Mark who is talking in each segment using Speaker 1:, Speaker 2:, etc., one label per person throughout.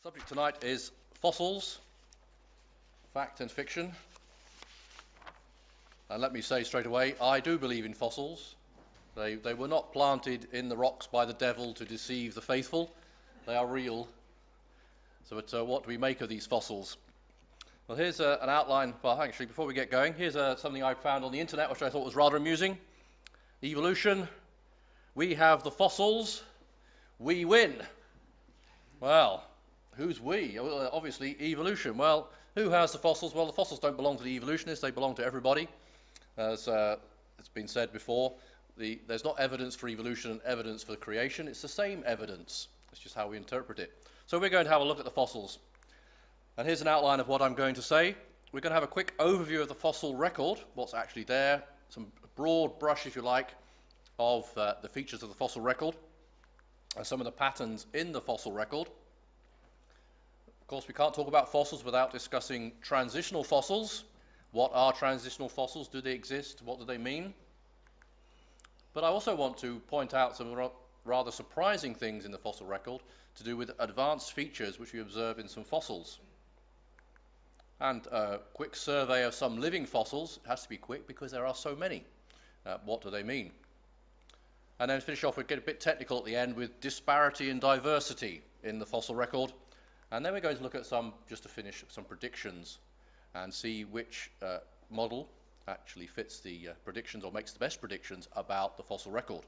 Speaker 1: Subject tonight is fossils, fact and fiction. And let me say straight away, I do believe in fossils. They were not planted in the rocks by the devil to deceive the faithful. They are real. So what do we make of these fossils? Well, here's an outline. Well, actually, before we get going, here's something I found on the internet, which I thought was rather amusing. Evolution. We have the fossils. We win. Well, who's we? Well, obviously, evolution. Well, who has the fossils? Well, the fossils don't belong to the evolutionists. They belong to everybody. As it's been said before, there's not evidence for evolution and evidence for creation. It's the same evidence. It's just how we interpret it. So we're going to have a look at the fossils. And here's an outline of what I'm going to say. We're going to have a quick overview of the fossil record, what's actually there, some broad brush, if you like, of the features of the fossil record, and some of the patterns in the fossil record. Of course, we can't talk about fossils without discussing transitional fossils. What are transitional fossils? Do they exist? What do they mean? But I also want to point out some rather surprising things in the fossil record to do with advanced features which we observe in some fossils. And a quick survey of some living fossils. It has to be quick because there are so many. What do they mean? And then finish off, we'll get a bit technical at the end with disparity and diversity in the fossil record. And then we're going to look at just to finish, some predictions and see which model actually fits the predictions or makes the best predictions about the fossil record.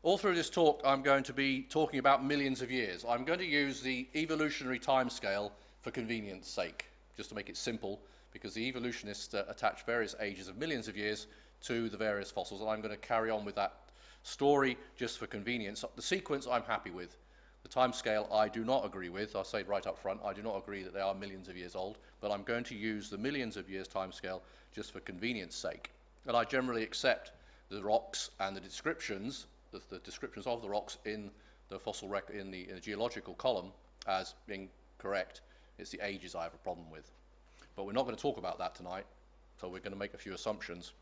Speaker 1: All through this talk, I'm going to be talking about millions of years. I'm going to use the evolutionary timescale for convenience sake, just to make it simple, because the evolutionists attach various ages of millions of years to the various fossils, and I'm going to carry on with that story just for convenience. The sequence I'm happy with. The timescale I do not agree with. I'll say right up front, I do not agree that they are millions of years old, but I'm going to use the millions of years timescale just for convenience sake. And I generally accept the rocks and the descriptions of the rocks in the fossil record, in the geological column, as being correct. It's the ages I have a problem with. But we're not going to talk about that tonight, so we're going to make a few assumptions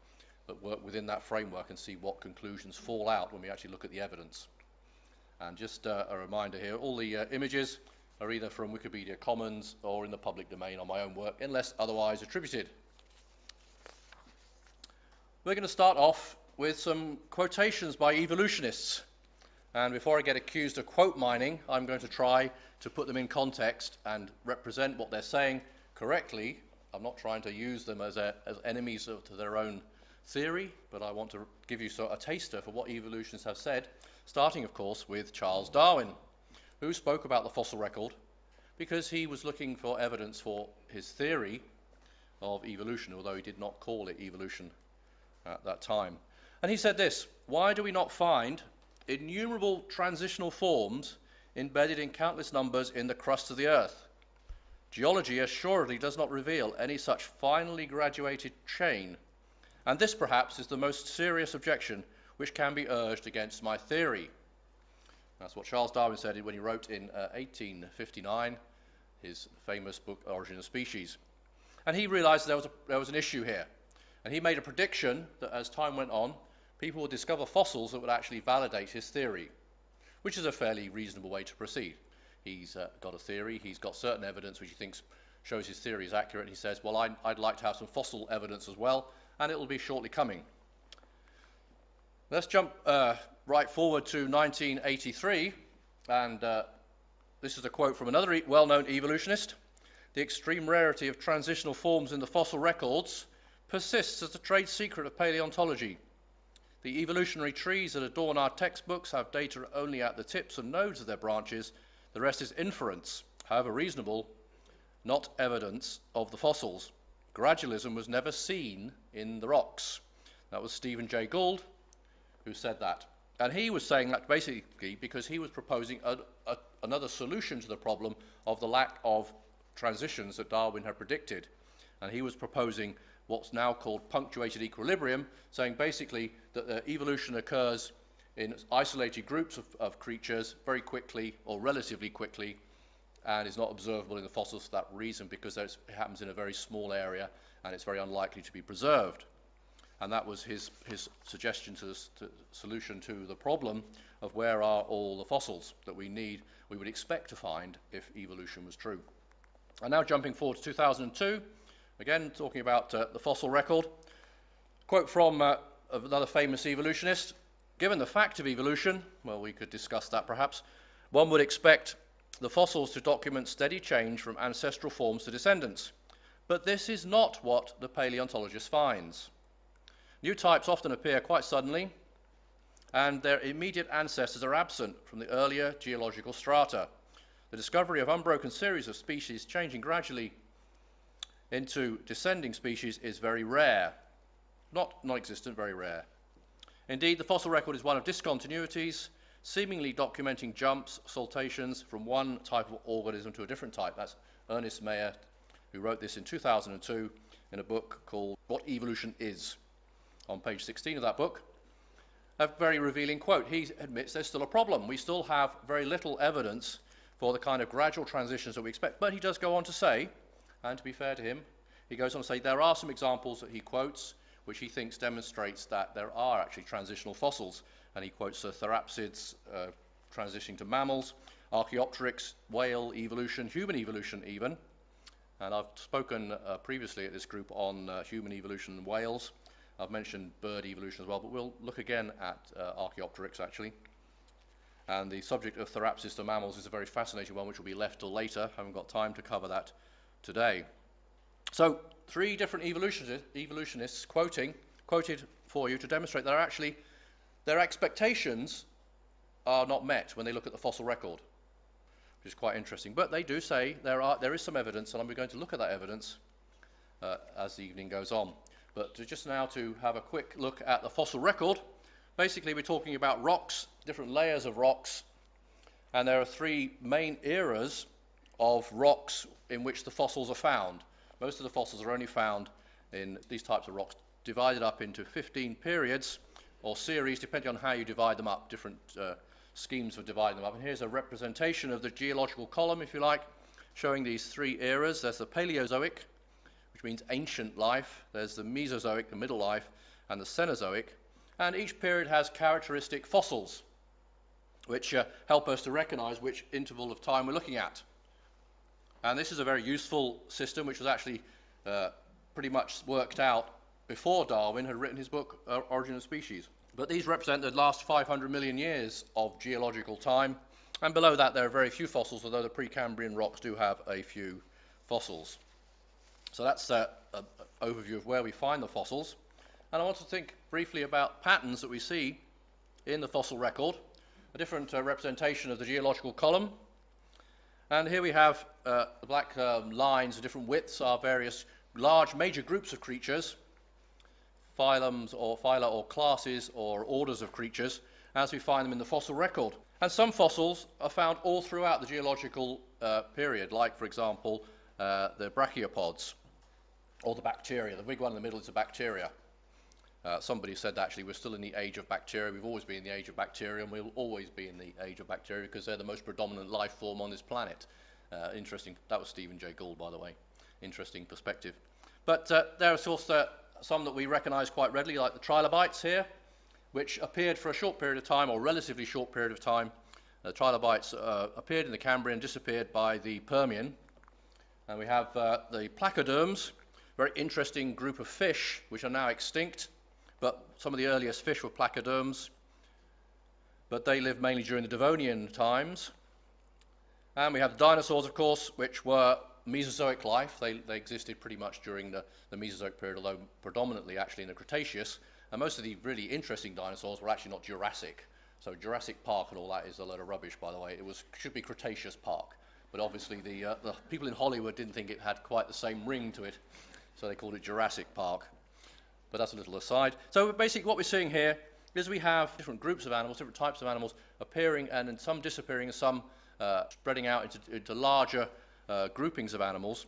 Speaker 1: that work within that framework and see what conclusions fall out when we actually look at the evidence. And just a reminder here, all the images are either from Wikipedia Commons or in the public domain on my own work, unless otherwise attributed. We're going to start off with some quotations by evolutionists. And before I get accused of quote mining, I'm going to try to put them in context and represent what they're saying correctly. I'm not trying to use them as enemies to their own theory, but I want to give you a taster for what evolutionists have said, starting, of course, with Charles Darwin, who spoke about the fossil record because he was looking for evidence for his theory of evolution, although he did not call it evolution at that time. And he said this: "Why do we not find innumerable transitional forms embedded in countless numbers in the crust of the earth? Geology assuredly does not reveal any such finely graduated chain. And this, perhaps, is the most serious objection which can be urged against my theory." That's what Charles Darwin said when he wrote in 1859 his famous book, Origin of Species. And he realized there was an issue here. And he made a prediction that as time went on, people would discover fossils that would actually validate his theory, which is a fairly reasonable way to proceed. He's got a theory, he's got certain evidence which he thinks shows his theory is accurate, and he says, well, I'd like to have some fossil evidence as well, and it will be shortly coming. Let's jump right forward to 1983, and this is a quote from another well-known evolutionist. "The extreme rarity of transitional forms in the fossil records persists as a trade secret of paleontology. The evolutionary trees that adorn our textbooks have data only at the tips and nodes of their branches. The rest is inference, however reasonable, not evidence of the fossils. Gradualism was never seen in the rocks." That was Stephen Jay Gould who said that. And he was saying that basically because he was proposing another solution to the problem of the lack of transitions that Darwin had predicted. And he was proposing what's now called punctuated equilibrium, saying basically that evolution occurs in isolated groups of creatures very quickly or relatively quickly, and is not observable in the fossils for that reason, because it happens in a very small area and it's very unlikely to be preserved. And that was his suggestion to the solution to the problem of where are all the fossils that we would expect to find if evolution was true. And now jumping forward to 2002, again talking about the fossil record. Quote from another famous evolutionist: "Given the fact of evolution," well, we could discuss that perhaps, "one would expect the fossils to document steady change from ancestral forms to descendants. But this is not what the paleontologist finds. New types often appear quite suddenly, and their immediate ancestors are absent from the earlier geological strata. The discovery of unbroken series of species changing gradually into descending species is very rare. Not non-existent, very rare. Indeed, the fossil record is one of discontinuities, seemingly documenting jumps, saltations from one type of organism to a different type." That's Ernest Mayr, who wrote this in 2002 in a book called What Evolution Is, on page 16 of that book. A very revealing quote. He admits there's still a problem. We still have very little evidence for the kind of gradual transitions that we expect. But he does go on to say, and to be fair to him, he goes on to say there are some examples that he quotes which he thinks demonstrates that there are actually transitional fossils. And he quotes therapsids transitioning to mammals, Archaeopteryx, whale evolution, human evolution even. And I've spoken previously at this group on human evolution and whales. I've mentioned bird evolution as well, but we'll look again at Archaeopteryx actually. And the subject of therapsids to mammals is a very fascinating one, which will be left till later. I haven't got time to cover that today. So, three different evolutionists quoted for you to demonstrate that actually their expectations are not met when they look at the fossil record, which is quite interesting. But they do say there is some evidence, and I'm going to look at that evidence as the evening goes on. But just now to have a quick look at the fossil record, basically we're talking about rocks, different layers of rocks, and there are three main eras of rocks in which the fossils are found. Most of the fossils are only found in these types of rocks, divided up into 15 periods or series, depending on how you divide them up, different schemes for dividing them up. And here's a representation of the geological column, if you like, showing these three eras. There's the Paleozoic, which means ancient life. There's the Mesozoic, the middle life, and the Cenozoic. And each period has characteristic fossils, which help us to recognize which interval of time we're looking at. And this is a very useful system, which was actually pretty much worked out before Darwin had written his book, Origin of Species. But these represent the last 500 million years of geological time. And below that, there are very few fossils, although the Precambrian rocks do have a few fossils. So that's an overview of where we find the fossils. And I want to think briefly about patterns that we see in the fossil record, a different representation of the geological column. And here we have the black lines of different widths are various large major groups of creatures, phylums or phyla or classes or orders of creatures, as we find them in the fossil record. And some fossils are found all throughout the geological period, like, for example, the brachiopods or the bacteria. The big one in the middle is the bacteria. Somebody said actually we're still in the age of bacteria. We've always been in the age of bacteria, and we'll always be in the age of bacteria because they're the most predominant life form on this planet. Interesting. That was Stephen Jay Gould, by the way. Interesting perspective. But there are, of course, some that we recognize quite readily, like the trilobites here, which appeared for a short period of time, or relatively short period of time. The trilobites appeared in the Cambrian, disappeared by the Permian. And we have the placoderms, very interesting group of fish, which are now extinct. But some of the earliest fish were placoderms, but they lived mainly during the Devonian times. And we have the dinosaurs, of course, which were Mesozoic life. They existed pretty much during the Mesozoic period, although predominantly actually in the Cretaceous. And most of the really interesting dinosaurs were actually not Jurassic. So Jurassic Park and all that is a load of rubbish, by the way. It should be Cretaceous Park. But obviously the people in Hollywood didn't think it had quite the same ring to it, so they called it Jurassic Park. But that's a little aside. So basically what we're seeing here is we have different groups of animals, different types of animals appearing, and some disappearing, and some spreading out into larger groupings of animals.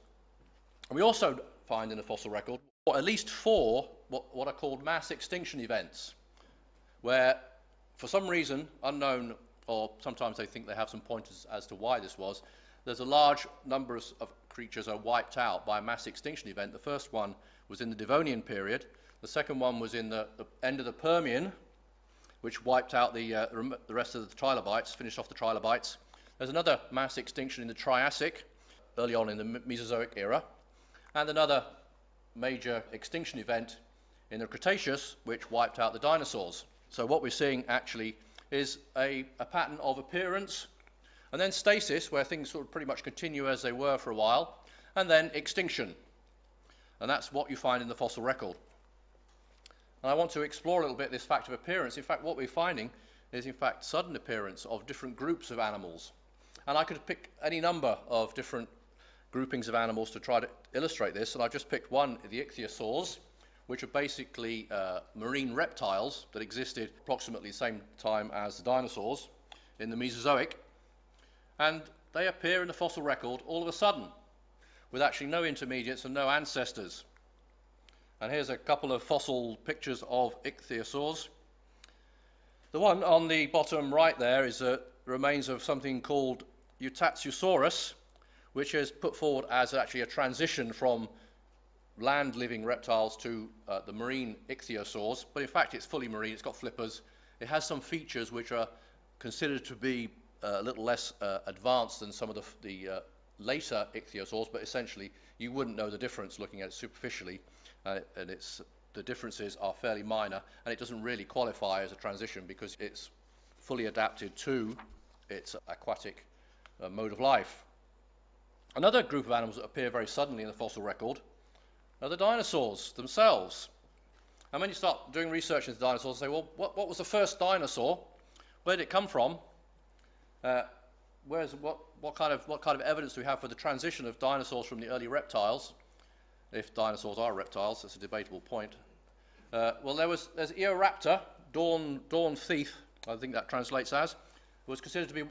Speaker 1: And we also find in the fossil record at least 4 what are called mass extinction events, where for some reason unknown, or sometimes they think they have some pointers as to why this was, there's a large number of creatures are wiped out by a mass extinction event. The first one was in the Devonian period. The second one was in the end of the Permian, which wiped out the rest of the trilobites, finished off the trilobites. There's another mass extinction in the Triassic, early on in the Mesozoic era, and another major extinction event in the Cretaceous, which wiped out the dinosaurs. So what we're seeing actually is a pattern of appearance, and then stasis, where things sort of pretty much continue as they were for a while, and then extinction. And that's what you find in the fossil record. And I want to explore a little bit this fact of appearance. In fact, what we're finding is, in fact, sudden appearance of different groups of animals. And I could pick any number of different groupings of animals to try to illustrate this, and I've just picked one, the ichthyosaurs, which are basically marine reptiles that existed approximately the same time as the dinosaurs in the Mesozoic. And they appear in the fossil record all of a sudden, with actually no intermediates and no ancestors. And here's a couple of fossil pictures of ichthyosaurs. The one on the bottom right there is remains of something called Eutatsiosaurus, which is put forward as actually a transition from land-living reptiles to the marine ichthyosaurs, but in fact it's fully marine, it's got flippers. It has some features which are considered to be a little less advanced than some of the later ichthyosaurs, but essentially you wouldn't know the difference looking at it superficially, and the differences are fairly minor, and it doesn't really qualify as a transition because it's fully adapted to its aquatic mode of life. Another group of animals that appear very suddenly in the fossil record are the dinosaurs themselves. And when you start doing research into dinosaurs, you say, well, what was the first dinosaur? Where did it come from? What kind of evidence do we have for the transition of dinosaurs from the early reptiles? If dinosaurs are reptiles, that's a debatable point. Well, there's Eoraptor, dawn thief, I think that translates as, was considered to be,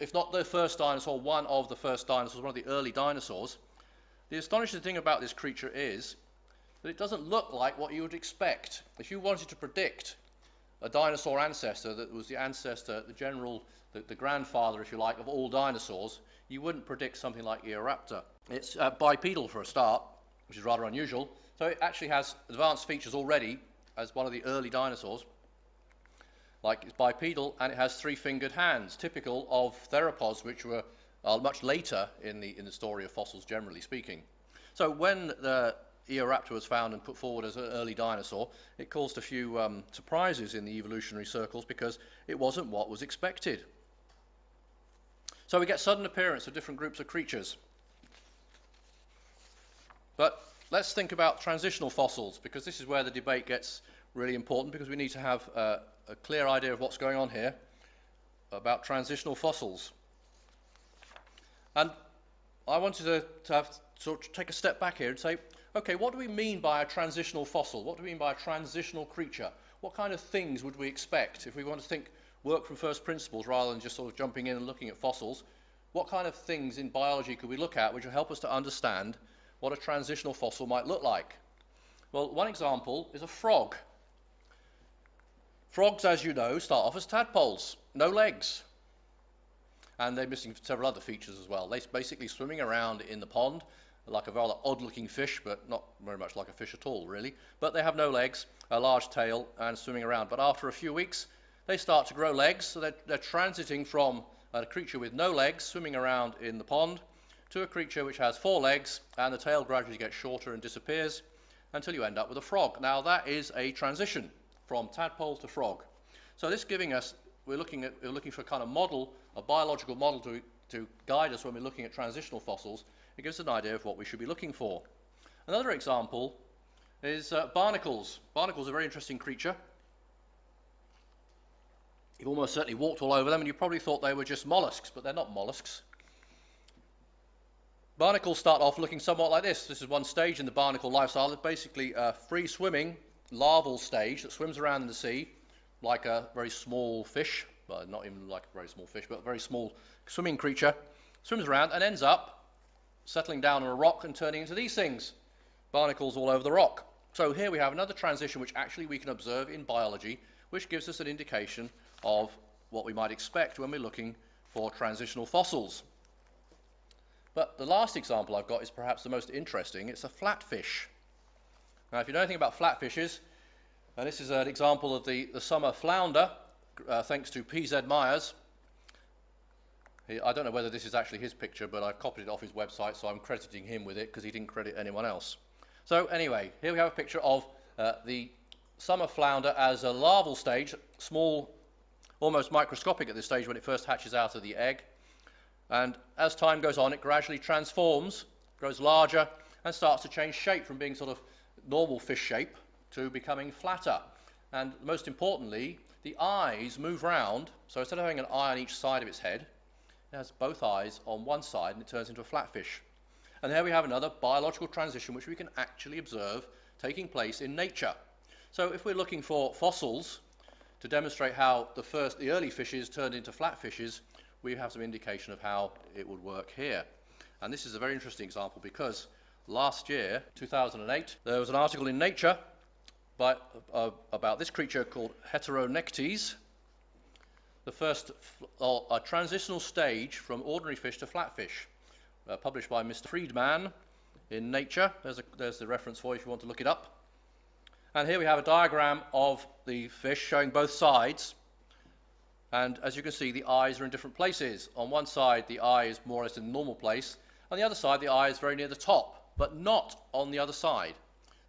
Speaker 1: if not the first dinosaur, one of the first dinosaurs, one of the early dinosaurs. The astonishing thing about this creature is that it doesn't look like what you would expect. If you wanted to predict a dinosaur ancestor that was the ancestor, the grandfather, if you like, of all dinosaurs, you wouldn't predict something like Eoraptor. It's bipedal for a start, which is rather unusual. So it actually has advanced features already as one of the early dinosaurs. Like it's bipedal, and it has three-fingered hands, typical of theropods, which were much later in the story of fossils, generally speaking. So when the Eoraptor was found and put forward as an early dinosaur, it caused a few surprises in the evolutionary circles because it wasn't what was expected. So we get sudden appearance of different groups of creatures. But let's think about transitional fossils, because this is where the debate gets really important, because we need to have a clear idea of what's going on here about transitional fossils. And I wanted to take a step back here and say, okay, what do we mean by a transitional fossil? What do we mean by a transitional creature? What kind of things would we expect if we want to work from first principles rather than just sort of jumping in and looking at fossils? What kind of things in biology could we look at which will help us to understand what a transitional fossil might look like? Well, one example is a frog. Frogs, as you know, start off as tadpoles, no legs. And they're missing several other features as well. They're basically swimming around in the pond like a rather odd-looking fish, but not very much like a fish at all, really. But they have no legs, a large tail, and swimming around. But after a few weeks, they start to grow legs, so they're transiting from a creature with no legs, swimming around in the pond, to a creature which has 4 legs, and the tail gradually gets shorter and disappears until you end up with a frog. Now, that is a transition from tadpole to frog. So this giving us, we're looking for a kind of model, a biological model to guide us when we're looking at transitional fossils. It gives us an idea of what we should be looking for. Another example is barnacles. Barnacles are a very interesting creature. You've almost certainly walked all over them, and you probably thought they were just mollusks, but they're not mollusks. Barnacles start off looking somewhat like this. This is one stage in the barnacle lifestyle. It's basically a free-swimming larval stage that swims around in the sea like a very small fish. Well, not even like a very small fish, but a very small swimming creature. Swims around and ends up settling down on a rock and turning into these things, barnacles all over the rock. So here we have another transition which actually we can observe in biology, which gives us an indication of what we might expect when we're looking for transitional fossils. But the last example I've got is perhaps the most interesting. It's a flatfish. Now, if you know anything about flatfishes, and this is an example of the summer flounder, thanks to P.Z. Myers. I don't know whether this is actually his picture, but I copied it off his website, so I'm crediting him with it because he didn't credit anyone else. So anyway, here we have a picture of the summer flounder as a larval stage, small, almost microscopic at this stage when it first hatches out of the egg. And as time goes on, it gradually transforms, grows larger, and starts to change shape from being sort of normal fish shape to becoming flatter. And most importantly, the eyes move round, so instead of having an eye on each side of its head, it has both eyes on one side and it turns into a flatfish. And there we have another biological transition which we can actually observe taking place in nature. So if we're looking for fossils to demonstrate how the early fishes turned into flatfishes, we have some indication of how it would work here. And this is a very interesting example because last year, 2008, there was an article in Nature about this creature called Heteronectes, the first a transitional stage from ordinary fish to flatfish, published by Mr. Friedman in Nature. There's the reference for you if you want to look it up. And here we have a diagram of the fish showing both sides. And as you can see, the eyes are in different places. On one side, the eye is more or less in the normal place. On the other side, the eye is very near the top, but not on the other side.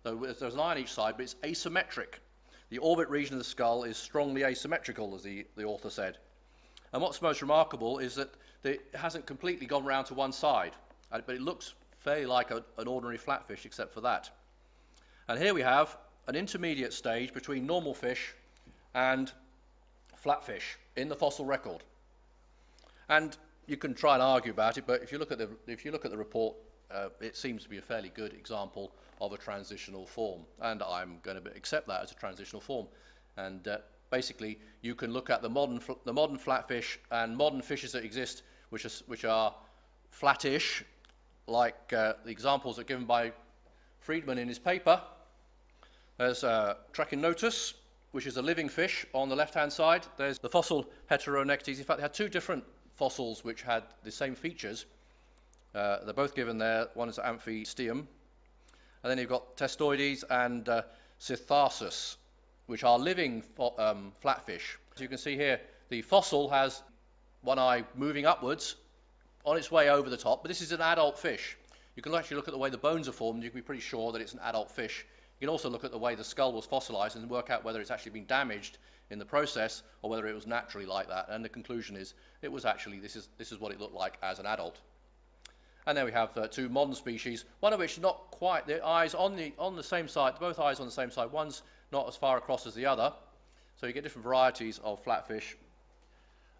Speaker 1: There's an eye on each side, but it's asymmetric. The orbit region of the skull is strongly asymmetrical, as the author said. And what's most remarkable is that it hasn't completely gone round to one side, but it looks fairly like an ordinary flatfish except for that. And here we have an intermediate stage between normal fish and flatfish in the fossil record. And you can try and argue about it, but if you look at the report, it seems to be a fairly good example of a transitional form, and I'm going to accept that as a transitional form. And basically, you can look at the modern flatfish and modern fishes that exist, which are flattish, like the examples that are given by Friedman in his paper. There's Trachinotus, which is a living fish on the left-hand side. There's the fossil Heteronectes. In fact, they had two different fossils which had the same features. They're both given there. One is Amphisteum. And then you've got Testoides and Cytharsus, which are living flatfish. As you can see here, the fossil has one eye moving upwards on its way over the top, but this is an adult fish. You can actually look at the way the bones are formed, and you can be pretty sure that it's an adult fish. You can also look at the way the skull was fossilized and work out whether it's actually been damaged in the process or whether it was naturally like that. And the conclusion is it was actually, this is what it looked like as an adult. And then we have two modern species, one of which is not quite, the eyes on the same side, both eyes on the same side, one's not as far across as the other. So you get different varieties of flatfish.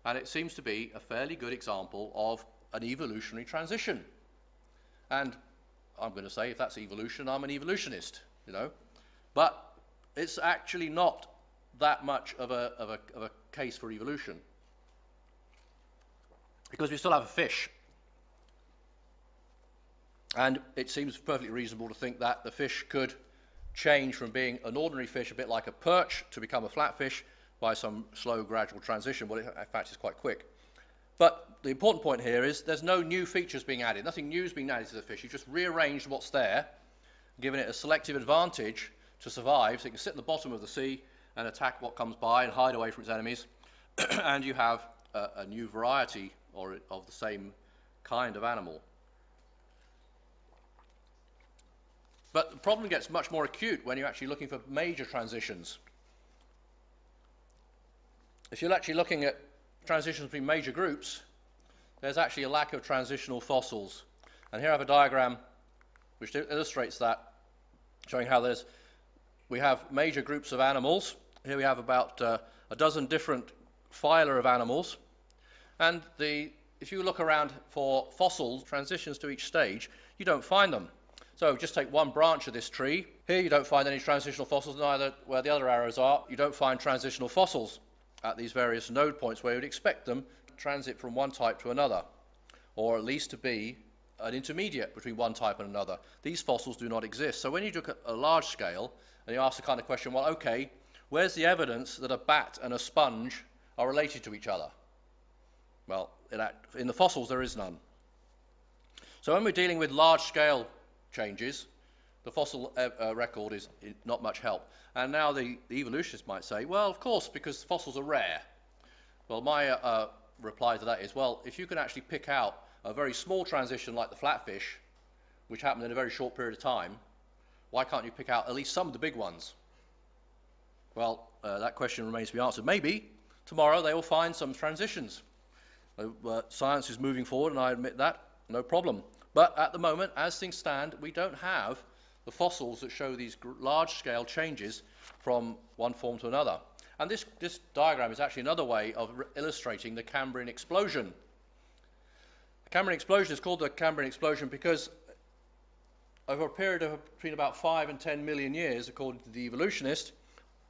Speaker 1: And it seems to be a fairly good example of an evolutionary transition. And I'm going to say, if that's evolution, I'm an evolutionist, you know. But it's actually not that much of a case for evolution, because we still have a fish. And it seems perfectly reasonable to think that the fish could change from being an ordinary fish, a bit like a perch, to become a flatfish by some slow, gradual transition. Well, in fact, it's quite quick. But the important point here is there's no new features being added. Nothing new is being added to the fish. You've just rearranged what's there, given it a selective advantage to survive, so it can sit at the bottom of the sea and attack what comes by and hide away from its enemies. And you have a new variety of the same kind of animal. But the problem gets much more acute when you're actually looking for major transitions. If you're actually looking at transitions between major groups, there's actually a lack of transitional fossils. And here I have a diagram which illustrates that, showing how we have major groups of animals. Here we have about a dozen different phyla of animals. And if you look around for fossils, transitions to each stage, you don't find them. So just take one branch of this tree. Here you don't find any transitional fossils, neither where the other arrows are. You don't find transitional fossils at these various node points where you'd expect them to transit from one type to another, or at least to be an intermediate between one type and another. These fossils do not exist. So when you look at a large scale and you ask the kind of question, well, okay, where's the evidence that a bat and a sponge are related to each other? Well, in the fossils there is none. So when we're dealing with large scale changes, the fossil record is not much help. And now the evolutionists might say, well, of course, because fossils are rare. Well, my reply to that is, well, if you can actually pick out a very small transition like the flatfish, which happened in a very short period of time, why can't you pick out at least some of the big ones? Well, that question remains to be answered. Maybe tomorrow they will find some transitions. Science is moving forward, and I admit that, no problem. But at the moment, as things stand, we don't have the fossils that show these large-scale changes from one form to another. And this diagram is actually another way of illustrating the Cambrian explosion. The Cambrian explosion is called the Cambrian explosion because over a period of between about 5 and 10 million years, according to the evolutionist,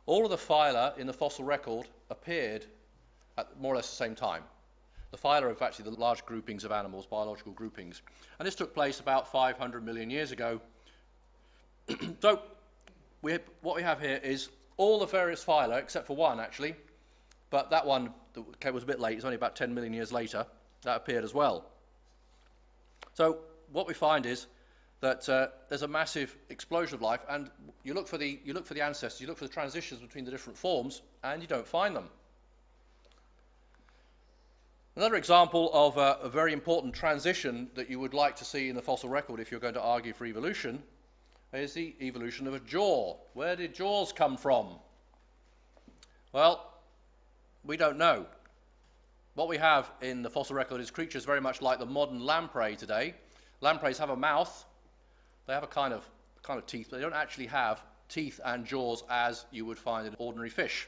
Speaker 1: all of the phyla in the fossil record appeared at more or less the same time. The phyla are actually the large groupings of animals, biological groupings. And this took place about 500 million years ago. So what we have here is all the various phyla, except for one actually, but that one was a bit late, it's only about 10 million years later, that appeared as well. So what we find is that there's a massive explosion of life, and you look for the ancestors, you look for the transitions between the different forms, and you don't find them. Another example of a very important transition that you would like to see in the fossil record if you're going to argue for evolution is the evolution of a jaw. Where did jaws come from? Well, we don't know. What we have in the fossil record is creatures very much like the modern lamprey today. Lampreys have a mouth. They have a kind of teeth, but they don't actually have teeth and jaws as you would find in ordinary fish.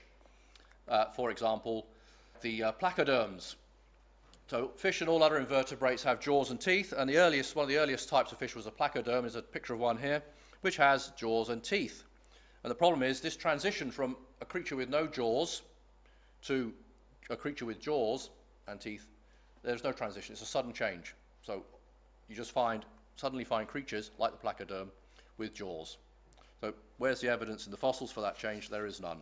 Speaker 1: For example, the placoderms. So fish and all other invertebrates have jaws and teeth, and one of the earliest types of fish was a placoderm. There's a picture of one here, which has jaws and teeth. And the problem is this transition from a creature with no jaws to a creature with jaws and teeth, there's no transition. It's a sudden change. So you just suddenly find creatures like the placoderm with jaws. So where's the evidence in the fossils for that change? There is none.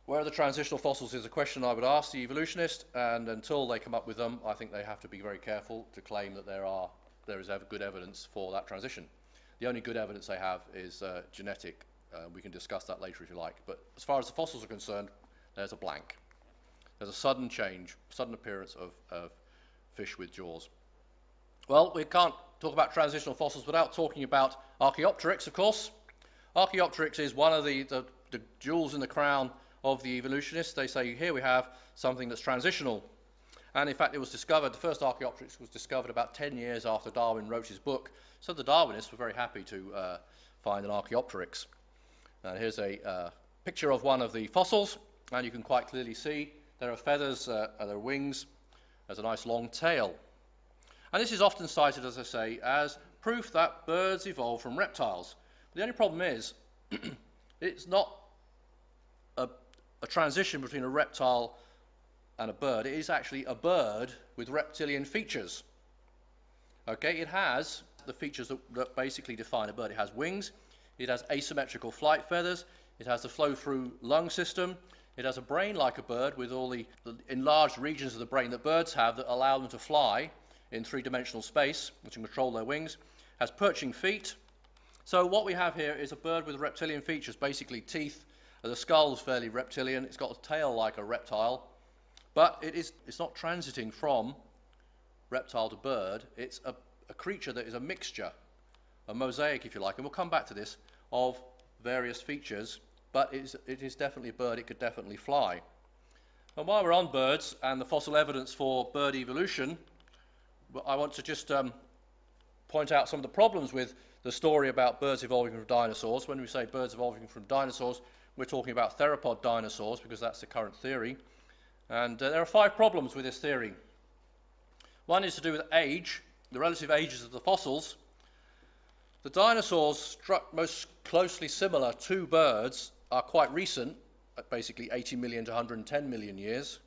Speaker 1: Where are the transitional fossils is a question I would ask the evolutionist, and until they come up with them, I think they have to be very careful to claim that there is good evidence for that transition. The only good evidence they have is genetic. We can discuss that later if you like. But as far as the fossils are concerned, there's a blank. There's a sudden change, sudden appearance of fish with jaws. Well, we can't talk about transitional fossils without talking about Archaeopteryx, of course. Archaeopteryx is one of the jewels in the crown of the evolutionists. They say here we have something that's transitional. And in fact, it was discovered, the first Archaeopteryx was discovered about 10 years after Darwin wrote his book. So the Darwinists were very happy to find an Archaeopteryx. And here's a picture of one of the fossils, and you can quite clearly see there are feathers, there are wings, there's a nice long tail. And this is often cited, as I say, as proof that birds evolved from reptiles. But the only problem is, it's not a transition between a reptile and a bird. It is actually a bird with reptilian features. Okay, it has the features that basically define a bird. It has wings, it has asymmetrical flight feathers, it has the flow-through lung system, it has a brain like a bird with all the enlarged regions of the brain that birds have that allow them to fly in three-dimensional space, which can control their wings, has perching feet. So what we have here is a bird with reptilian features, basically teeth. The skull is fairly reptilian, it's got a tail like a reptile, but it's not transiting from reptile to bird. It's a creature that is a mixture, a mosaic if you like, and we'll come back to this, of various features, but it is definitely a bird. It could definitely fly. And while we're on birds and the fossil evidence for bird evolution, I want to just point out some of the problems with the story about birds evolving from dinosaurs. When we say birds evolving from dinosaurs, we're talking about theropod dinosaurs because that's the current theory. And there are 5 problems with this theory. One is to do with age, the relative ages of the fossils. The dinosaurs struck most closely similar to birds are quite recent, at basically 80 million to 110 million years,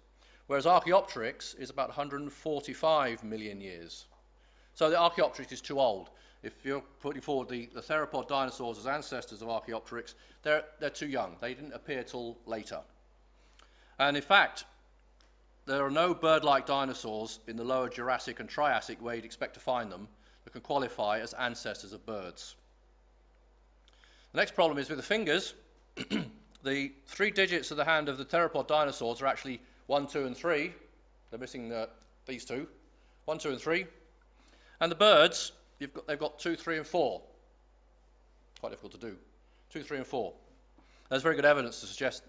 Speaker 1: whereas Archaeopteryx is about 145 million years. So the Archaeopteryx is too old. If you're putting forward the theropod dinosaurs as ancestors of Archaeopteryx, they're too young. They didn't appear till later. And in fact, there are no bird-like dinosaurs in the lower Jurassic and Triassic where you'd expect to find them. that can qualify as ancestors of birds. The next problem is with the fingers. The 3 digits of the hand of the theropod dinosaurs are actually 1, 2, and 3. They're missing these two, 1, 2, and 3. And the birds, they've got 2, 3, and 4. Quite difficult to do. 2, 3, and 4. There's very good evidence to suggest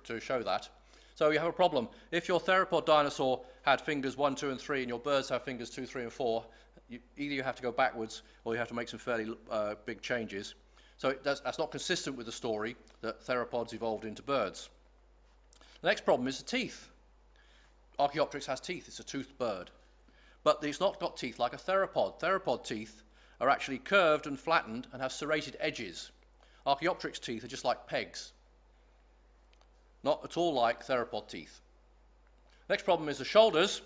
Speaker 1: to show that. So you have a problem. If your theropod dinosaur had fingers 1, 2, and 3, and your birds have fingers 2, 3, and 4, either you have to go backwards or you have to make some fairly big changes. So that's not consistent with the story that theropods evolved into birds. The next problem is the teeth. Archaeopteryx has teeth. It's a toothed bird. But it's not got teeth like a theropod. Theropod teeth are actually curved and flattened and have serrated edges. Archaeopteryx teeth are just like pegs. Not at all like theropod teeth. Next problem is the shoulders.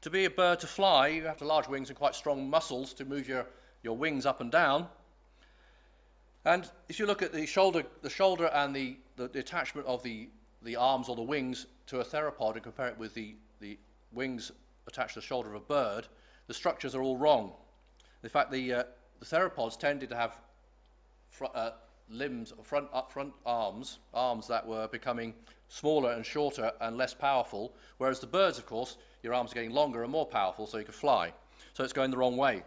Speaker 1: To be a bird to fly, you have to have large wings and quite strong muscles to move your wings up and down. And if you look at the shoulder and the attachment of the arms or the wings to a theropod and compare it with the wings attached to the shoulder of a bird, the structures are all wrong. In fact, the theropods tended to have limbs, front arms that were becoming smaller and shorter and less powerful, whereas the birds, of course, your arms are getting longer and more powerful so you can fly. So it's going the wrong way.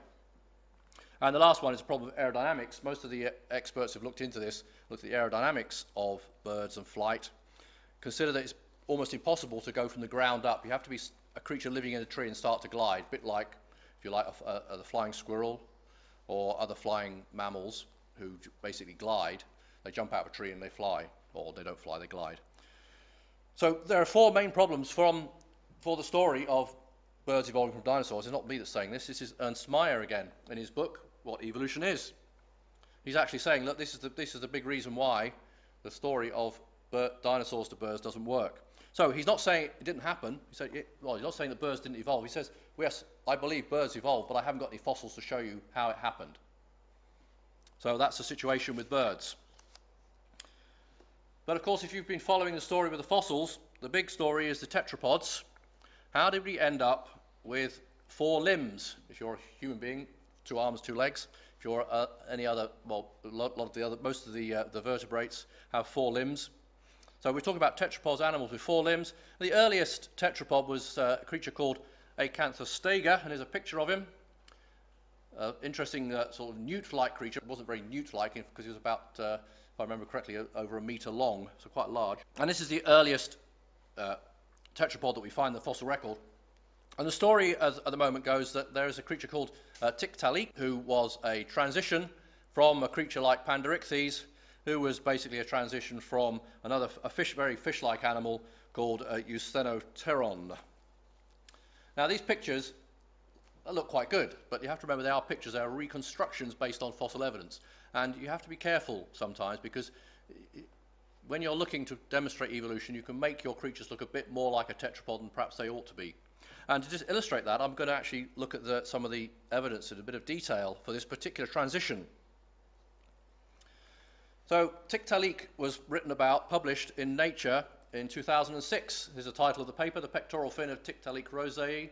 Speaker 1: And the last one is a problem of aerodynamics. Most of the experts who've looked into this, looked at the aerodynamics of birds and flight, consider that it's almost impossible to go from the ground up. You have to be a creature living in a tree and start to glide, a bit like, if you like, the flying squirrel or other flying mammals who basically glide. They jump out of a tree and they fly, or they don't fly, they glide. So there are 4 main problems for the story of birds evolving from dinosaurs. It's not me that's saying this. This is Ernst Mayr again in his book, What Evolution Is. He's actually saying, look, this is the big reason why the story of dinosaurs to birds doesn't work. So he's not saying it didn't happen. He's not saying that birds didn't evolve. He says, yes, I believe birds evolved, but I haven't got any fossils to show you how it happened. So that's the situation with birds. But of course, if you've been following the story with the fossils, the big story is the tetrapods. How did we end up with 4 limbs? If you're a human being, 2 arms, 2 legs. If you're any other, well, most of the vertebrates have 4 limbs. So we're talking about tetrapods, animals with 4 limbs. The earliest tetrapod was a creature called Acanthostega, and here's a picture of him. Interesting sort of newt-like creature. It wasn't very newt-like because he was about, if I remember correctly, over 1 meter long, so quite large. And this is the earliest tetrapod that we find in the fossil record. And the story at the moment goes that there is a creature called Tiktaalik, who was a transition from a creature like Panderichthys, who was basically a transition from very fish-like animal called Eusthenopteron. Now these pictures look quite good, but you have to remember they are pictures, they are reconstructions based on fossil evidence. And you have to be careful sometimes, because when you're looking to demonstrate evolution, you can make your creatures look a bit more like a tetrapod than perhaps they ought to be. And to just illustrate that, I'm going to actually look at some of the evidence in a bit of detail for this particular transition. So Tiktaalik was published in Nature in 2006. Here's the title of the paper, The Pectoral Fin of Tiktaalik rosei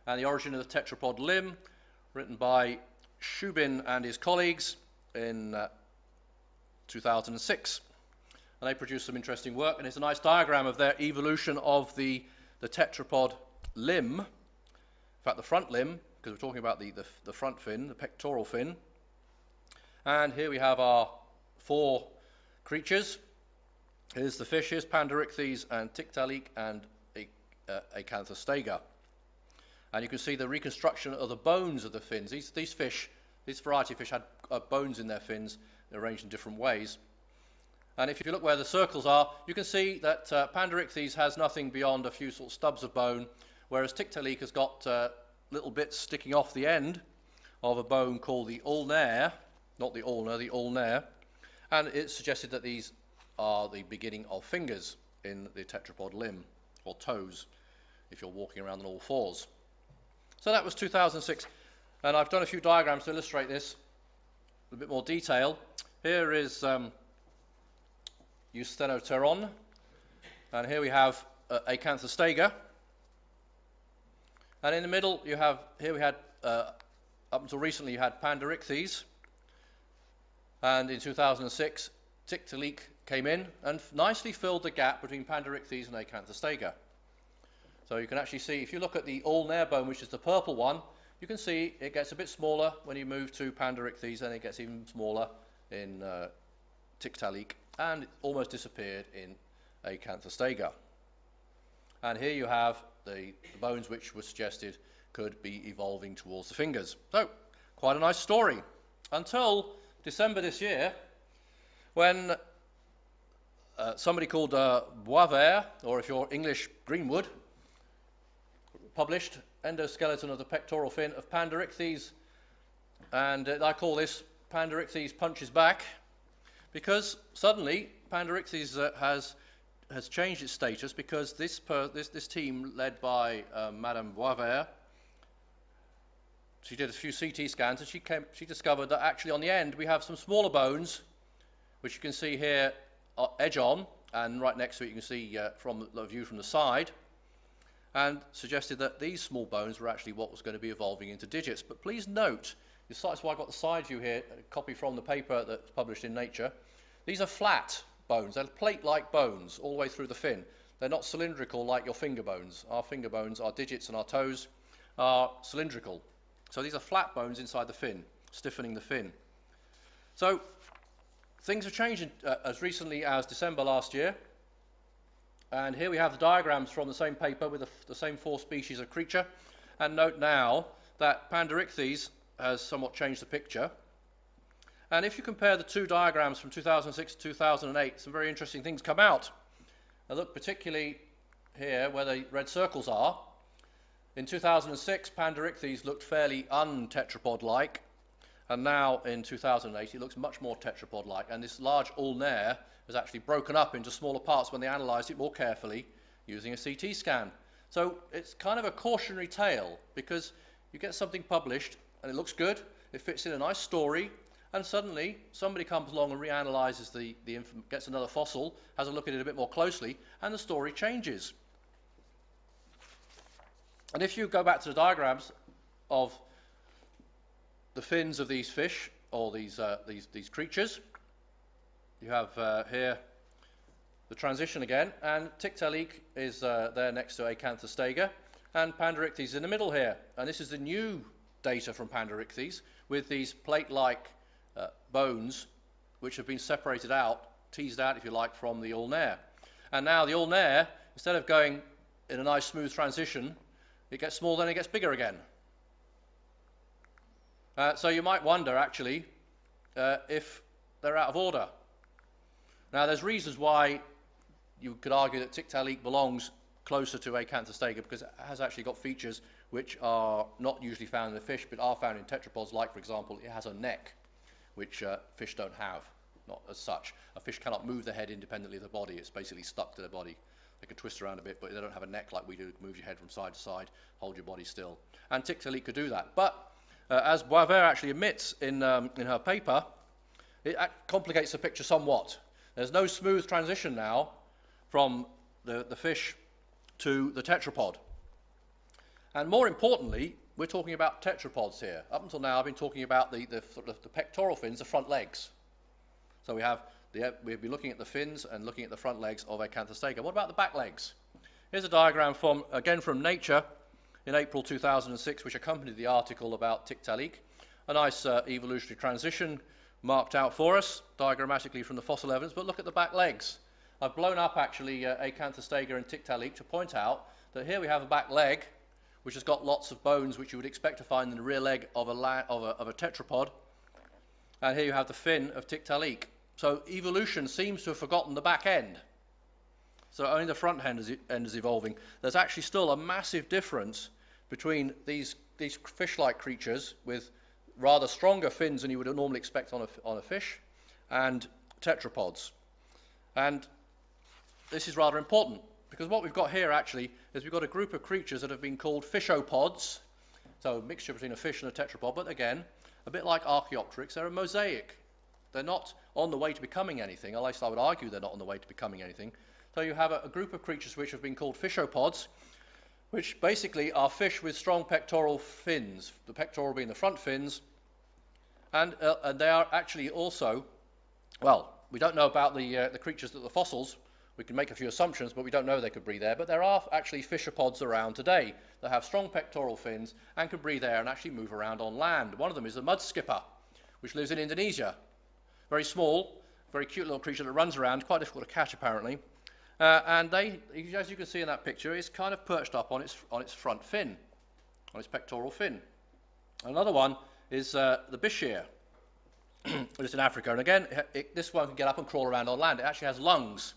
Speaker 1: and the Origin of the Tetrapod Limb, written by Shubin and his colleagues in 2006. And they produced some interesting work, and it's a nice diagram of their evolution of the tetrapod limb. In fact, the front limb, because we're talking about the front fin, the pectoral fin. And here we have our 4 creatures. Here's the fish, here's Panderichthys and Tiktaalik and Acanthostega. And you can see the reconstruction of the bones of the fins. This variety of fish had bones in their fins, arranged in different ways. And if you look where the circles are, you can see that Panderichthys has nothing beyond a few sort of stubs of bone, whereas Tiktaalik has got little bits sticking off the end of a bone called the ulnar, not the ulna, the ulnar. And it's suggested that these are the beginning of fingers in the tetrapod limb, or toes, if you're walking around on all 4s. So that was 2006, and I've done a few diagrams to illustrate this in a bit more detail. Here is Eusthenopteron, and here we have Acanthostega, and in the middle we had up until recently you had Panderichthys, and in 2006 Tiktaalik came in and nicely filled the gap between Panderichthys and Acanthostega. So you can actually see, if you look at the ulnar bone, which is the purple one, you can see it gets a bit smaller when you move to Panderichthys, and it gets even smaller in Tiktaalik, and it almost disappeared in Acanthostega. And here you have the bones which were suggested could be evolving towards the fingers. So, quite a nice story. Until December this year, when somebody called Boisvert, or if you're English, Greenwood, published endoskeleton of the pectoral fin of Panderichthys, and I call this Panderichthys punches back, because suddenly Panderichthys has changed its status, because this team led by Madame Boisvert, she did a few CT scans, and she discovered that actually on the end we have some smaller bones, which you can see here edge on, and right next to it you can see from the view from the side, and suggested that these small bones were actually what was going to be evolving into digits. But please note, that's why I've got the side view here, a copy from the paper that's published in Nature. These are flat bones. They're plate-like bones all the way through the fin. They're not cylindrical like your finger bones. Our finger bones, our digits and our toes are cylindrical. So these are flat bones inside the fin, stiffening the fin. So things have changed as recently as December last year. And here we have the diagrams from the same paper with the same 4 species of creature. And note now that Panderichthys has somewhat changed the picture. And if you compare the 2 diagrams from 2006 to 2008, some very interesting things come out. Now look particularly here where the red circles are. In 2006, Panderichthys looked fairly un-tetrapod-like, and now in 2008 it looks much more tetrapod-like, and this large ulnar was actually broken up into smaller parts when they analysed it more carefully using a CT scan. So it's kind of a cautionary tale, because you get something published and it looks good, it fits in a nice story, and suddenly somebody comes along and reanalyzes gets another fossil, has a look at it a bit more closely, and the story changes. And if you go back to the diagrams of the fins of these fish, or these creatures, you have here the transition again, and Tiktaalik is there next to Acanthostega, and Panderichthys in the middle here. And this is the new data from Panderichthys, with these plate-like bones which have been separated out, teased out if you like, from the ulnar. And now the ulnar, instead of going in a nice smooth transition, it gets smaller, then it gets bigger again. So you might wonder actually if they're out of order. Now there's reasons why you could argue that Tiktaalik belongs closer to Acanthostega, because it has actually got features which are not usually found in the fish but are found in tetrapods, like for example it has a neck, which fish don't have, not as such. A fish cannot move the head independently of the body, it's basically stuck to the body. They can twist around a bit, but they don't have a neck like we do, move your head from side to side, hold your body still. And Tiktaalik could do that. But as Boisvert actually admits in her paper, it complicates the picture somewhat. There's no smooth transition now from the fish to the tetrapod. And more importantly, we're talking about tetrapods here. Up until now, I've been talking about the pectoral fins, the front legs. So we'll be looking at the fins and looking at the front legs of Acanthostega. What about the back legs? Here's a diagram again from Nature in April 2006, which accompanied the article about Tiktaalik. A nice evolutionary transition marked out for us, diagrammatically from the fossil evidence, but look at the back legs. I've blown up actually Acanthostega and Tiktaalik to point out that here we have a back leg, which has got lots of bones which you would expect to find in the rear leg of a tetrapod, and here you have the fin of Tiktaalik. So evolution seems to have forgotten the back end. So only the front end is evolving. There's actually still a massive difference between these fish-like creatures with rather stronger fins than you would normally expect on a fish, and tetrapods. And this is rather important, because what we've got here actually is we've got a group of creatures that have been called fishopods, so a mixture between a fish and a tetrapod, but again, a bit like Archaeopteryx, they're a mosaic. They're not on the way to becoming anything, at least I would argue they're not on the way to becoming anything. So you have a group of creatures which have been called fishopods, which basically are fish with strong pectoral fins, the pectoral being the front fins, and they are actually also, well, we don't know about the creatures that the fossils. We can make a few assumptions, but we don't know they could breathe there. But there are actually fishopods around today that have strong pectoral fins and can breathe air and actually move around on land. One of them is the mud skipper, which lives in Indonesia. Very small, very cute little creature that runs around, quite difficult to catch apparently. And they, as you can see in that picture, is kind of perched up on its front fin, on its pectoral fin. Another one is the bishir, which is in Africa. And again, this one can get up and crawl around on land. It actually has lungs.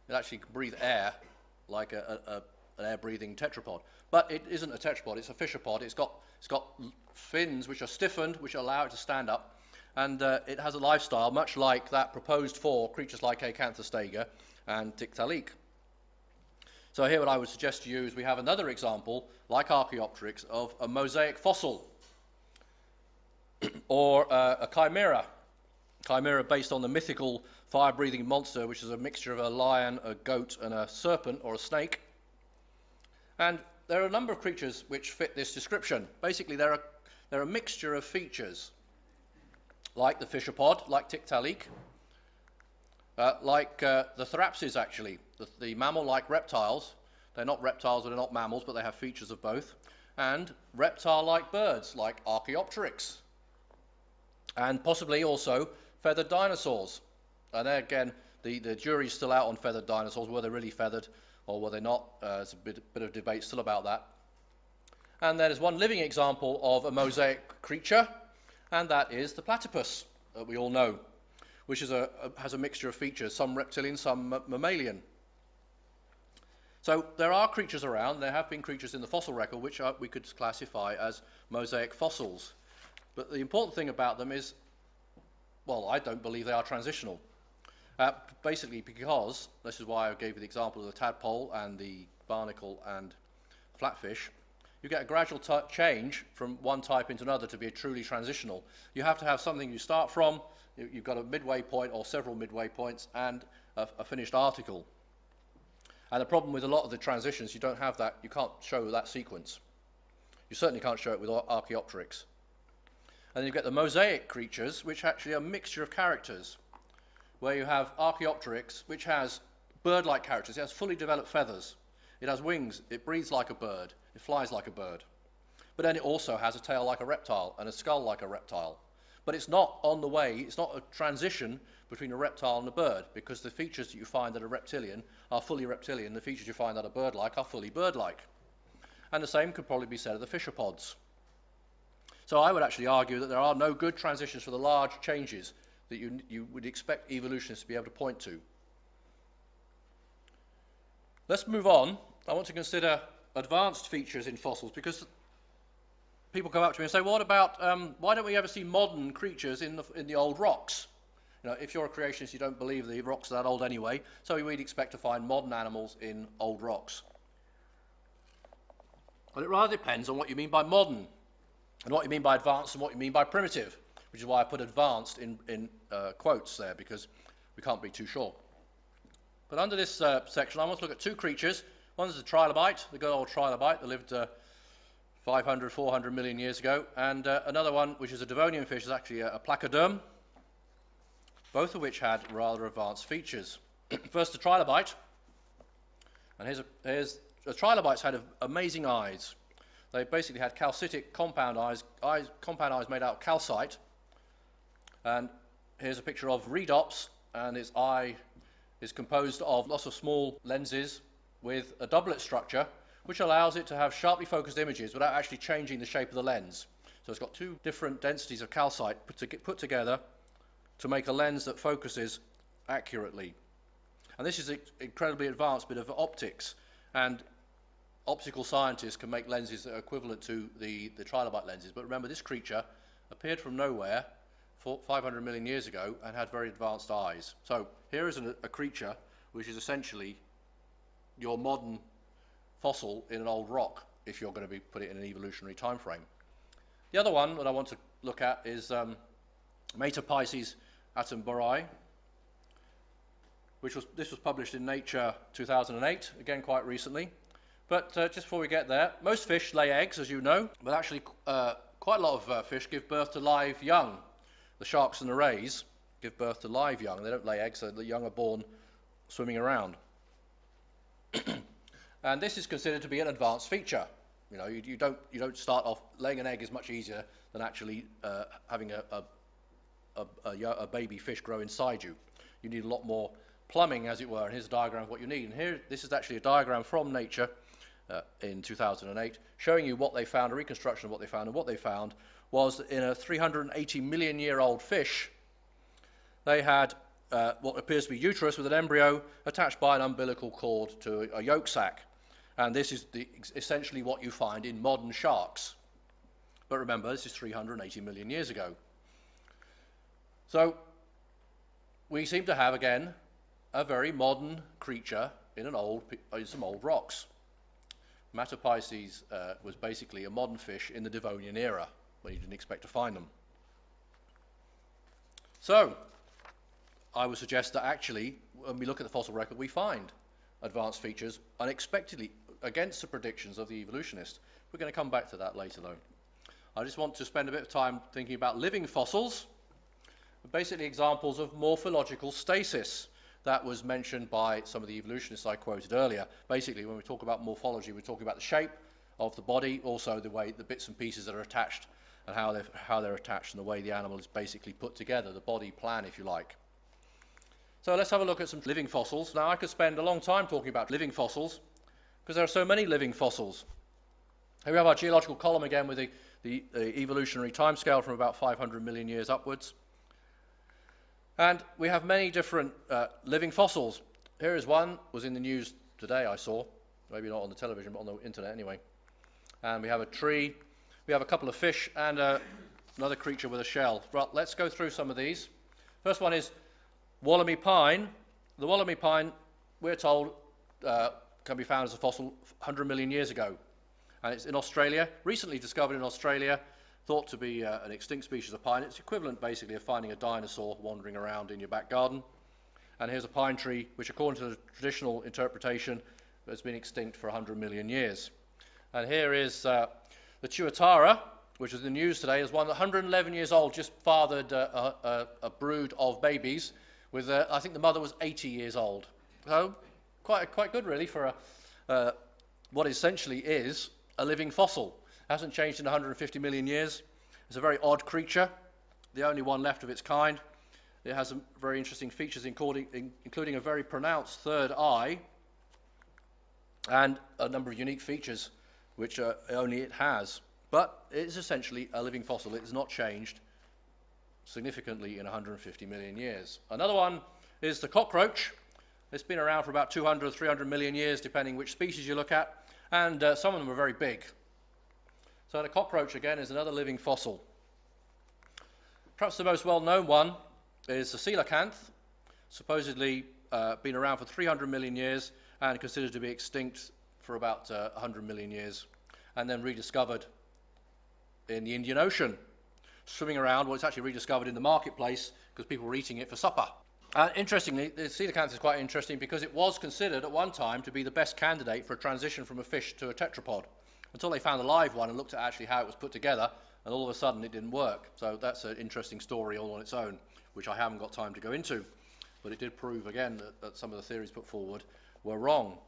Speaker 1: It actually can breathe air like an air-breathing tetrapod. But it isn't a tetrapod, it's a fishapod. It's got fins which are stiffened, which allow it to stand up. And it has a lifestyle much like that proposed for creatures like Acanthostega and Tiktaalik. So here what I would suggest to you is we have another example, like Archaeopteryx, of a mosaic fossil, or a chimera. Chimera based on the mythical fire-breathing monster, which is a mixture of a lion, a goat, and a serpent, or a snake. And there are a number of creatures which fit this description. Basically, they're a mixture of features, like the fishapod, like Tiktaalik, like the therapsids, actually, the mammal-like reptiles. They're not reptiles, they're not mammals, but they have features of both. And reptile-like birds, like Archaeopteryx. And possibly also feathered dinosaurs. And there again, the jury's still out on feathered dinosaurs. Were they really feathered or were they not? There's a bit of debate still about that. And there is one living example of a mosaic creature, and that is the platypus that we all know, which is has a mixture of features, some reptilian, some mammalian. So there are creatures around. There have been creatures in the fossil record which we could classify as mosaic fossils. But the important thing about them is, well, I don't believe they are transitional. Basically because, this is why I gave you the example of the tadpole and the barnacle and flatfish, you get a gradual change from one type into another to be a truly transitional. You have to have something you start from, you've got a midway point or several midway points, and a finished article. And the problem with a lot of the transitions, you don't have that, you can't show that sequence. You certainly can't show it with Archaeopteryx. And then you get the mosaic creatures, which actually are a mixture of characters, where you have Archaeopteryx, which has bird-like characters. It has fully developed feathers. It has wings. It breathes like a bird. It flies like a bird. But then it also has a tail like a reptile and a skull like a reptile. But it's not on the way, it's not a transition between a reptile and a bird, because the features that you find that are reptilian are fully reptilian. The features you find that are bird-like are fully bird-like. And the same could probably be said of the fishopods. So I would actually argue that there are no good transitions for the large changes that you would expect evolutionists to be able to point to. Let's move on. I want to consider advanced features in fossils, because people come up to me and say, what about, why don't we ever see modern creatures in the old rocks? You know, if you're a creationist, you don't believe the rocks are that old anyway, so we'd expect to find modern animals in old rocks. Well, it rather depends on what you mean by modern, and what you mean by advanced, and what you mean by primitive, which is why I put advanced in quotes there, because we can't be too sure. But under this section, I want to look at two creatures. One is the trilobite, the good old trilobite that lived 500, 400 million years ago, and another one, which is a Devonian fish, is actually a placoderm, both of which had rather advanced features. First, the trilobite, and here's the trilobites had amazing eyes. They basically had calcitic compound eyes made out of calcite. And here's a picture of Redops, and its eye is composed of lots of small lenses with a doublet structure, which allows it to have sharply focused images without actually changing the shape of the lens. So it's got two different densities of calcite put together to make a lens that focuses accurately. And this is an incredibly advanced bit of optics, and optical scientists can make lenses that are equivalent to the trilobite lenses. But remember, this creature appeared from nowhere 500 million years ago and had very advanced eyes. So here is a creature which is essentially your modern fossil in an old rock, if you're going to put it in an evolutionary time frame. The other one that I want to look at is Metaphyses attenboroughi, this was published in Nature 2008, again quite recently. But just before we get there, most fish lay eggs, as you know, but actually quite a lot of fish give birth to live young. The sharks and the rays give birth to live young. They don't lay eggs, so the young are born swimming around. And this is considered to be an advanced feature. You know, you don't start off laying an egg is much easier than actually having a baby fish grow inside you. You need a lot more plumbing, as it were, and here's a diagram of what you need. And here, this is actually a diagram from Nature in 2008, showing you what they found, a reconstruction of what they found, and what they found was that in a 380 million year old fish, they had what appears to be uterus with an embryo attached by an umbilical cord to a yolk sac. And this is essentially what you find in modern sharks. But remember, this is 380 million years ago. So we seem to have, again, a very modern creature in some old rocks. Metaphyses was basically a modern fish in the Devonian era, when you didn't expect to find them. So I would suggest that actually, when we look at the fossil record, we find advanced features unexpectedly against the predictions of the evolutionists. We're going to come back to that later, though. I just want to spend a bit of time thinking about living fossils, basically examples of morphological stasis. That was mentioned by some of the evolutionists I quoted earlier. Basically, when we talk about morphology, we're talking about the shape of the body, also the way the bits and pieces that are attached, and how they're attached, and the way the animal is basically put together, the body plan, if you like. So let's have a look at some living fossils. Now, I could spend a long time talking about living fossils, because there are so many living fossils. Here we have our geological column again with the evolutionary timescale from about 500 million years upwards. And we have many different living fossils. Here is one, was in the news today, I saw. Maybe not on the television, but on the internet anyway. And we have a tree, we have a couple of fish, and another creature with a shell. Well, let's go through some of these. First one is Wollemi pine. The Wollemi pine, we're told, can be found as a fossil 100 million years ago. And it's in Australia, recently discovered in Australia, thought to be an extinct species of pine. It's equivalent, basically, of finding a dinosaur wandering around in your back garden. And here's a pine tree, which, according to the traditional interpretation, has been extinct for 100 million years. And here is the tuatara, which is in the news today, is one 111 years old, just fathered a brood of babies, with, I think the mother was 80 years old. So, quite good, really, for what essentially is a living fossil. It hasn't changed in 150 million years. It's a very odd creature, the only one left of its kind. It has some very interesting features, including a very pronounced third eye, and a number of unique features which only it has. But it is essentially a living fossil. It has not changed significantly in 150 million years. Another one is the cockroach. It's been around for about 200 or 300 million years, depending which species you look at, and some of them are very big. So the cockroach, again, is another living fossil. Perhaps the most well-known one is the coelacanth, supposedly been around for 300 million years and considered to be extinct for about 100 million years, and then rediscovered in the Indian Ocean, swimming around. Well, it's actually rediscovered in the marketplace because people were eating it for supper. Interestingly, the coelacanth is quite interesting because it was considered at one time to be the best candidate for a transition from a fish to a tetrapod, until they found a live one and looked at actually how it was put together, and all of a sudden it didn't work. So that's an interesting story all on its own, which I haven't got time to go into. But it did prove, again, that some of the theories put forward were wrong.